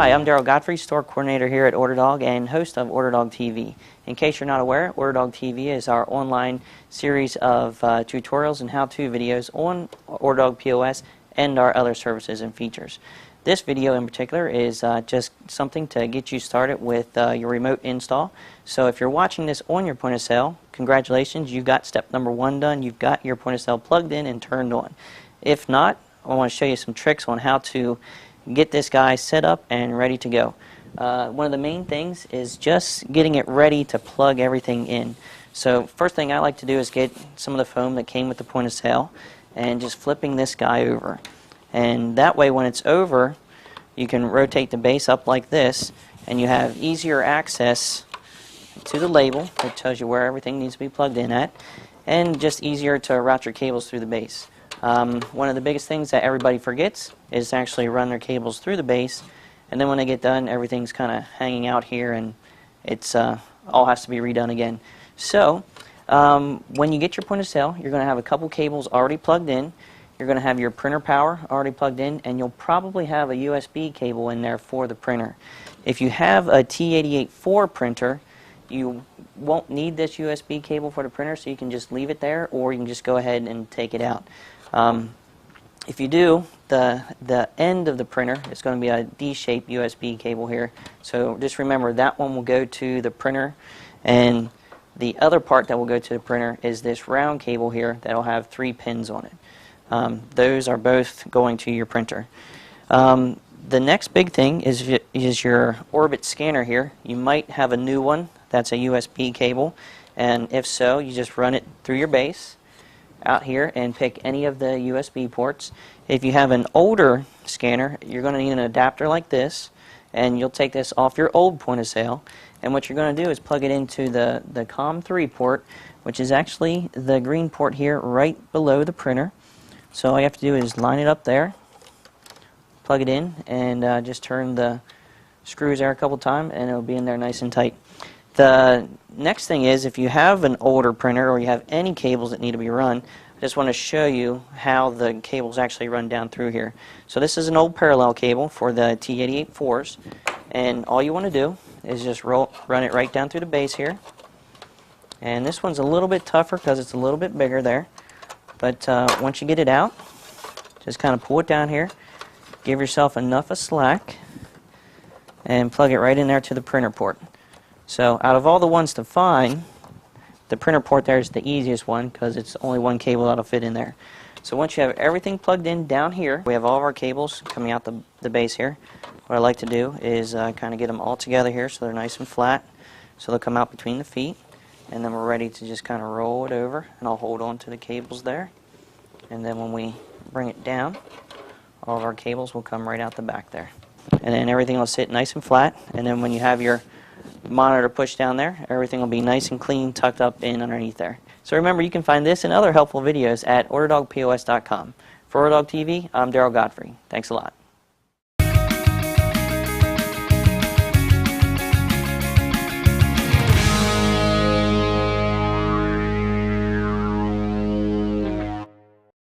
Hi, I'm Daryl Godfrey, store coordinator here at OrderDog and host of OrderDog TV. In case you're not aware, OrderDog TV is our online series of tutorials and how-to videos on OrderDog POS and our other services and features. This video in particular is just something to get you started with your remote install. So if you're watching this on your point of sale, congratulations, you've got step number 1 done. You've got your point of sale plugged in and turned on. If not, I want to show you some tricks on how to get this guy set up and ready to go. One of the main things is just getting it ready to plug everything in. So first thing I like to do is get some of the foam that came with the point of sale and just flipping this guy over. And that way when it's over, you can rotate the base up like this and you have easier access to the label that tells you where everything needs to be plugged in at, and just easier to route your cables through the base. One of the biggest things that everybody forgets is to actually run their cables through the base, and then when they get done, everything's kind of hanging out here and it's all has to be redone again. So when you get your point of sale, you're going to have a couple cables already plugged in. You're going to have your printer power already plugged in, and you'll probably have a USB cable in there for the printer. If you have a T88-4 printer, you won't need this USB cable for the printer, so you can just leave it there, or you can just go ahead and take it out. If you do, the end of the printer is going to be a D-shaped USB cable here. So just remember that one will go to the printer, and the other part that will go to the printer is this round cable here that will have 3 pins on it. Those are both going to your printer. The next big thing is your Orbit scanner here. You might have a new one that's a USB cable, and if so, you just run it through your base out here and pick any of the USB ports. If you have an older scanner, you're going to need an adapter like this, and you'll take this off your old point of sale, and what you're going to do is plug it into the COM3 port, which is actually the green port here right below the printer. So all you have to do is line it up there, plug it in, and just turn the screws there a couple times, and it'll be in there nice and tight. The next thing is, if you have an older printer or you have any cables that need to be run, I just want to show you how the cables actually run down through here. So this is an old parallel cable for the T88-4s, and all you want to do is just run it right down through the base here. And this one's a little bit tougher because it's a little bit bigger there, but once you get it out, just kind of pull it down here, give yourself enough of slack, and plug it right in there to the printer port. So out of all the ones to find, the printer port there is the easiest one because it's only one cable that'll fit in there. So once you have everything plugged in down here, we have all of our cables coming out the base here. What I like to do is kind of get them all together here so they're nice and flat, so they'll come out between the feet, and then we're ready to just kind of roll it over, and I'll hold on to the cables there, and then when we bring it down, all of our cables will come right out the back there. And then everything will sit nice and flat, and then when you have your monitor pushed down there, everything will be nice and clean, tucked up in underneath there. So remember, you can find this and other helpful videos at OrderDogPOS.com. For OrderDog TV, I'm Daryl Godfrey. Thanks a lot.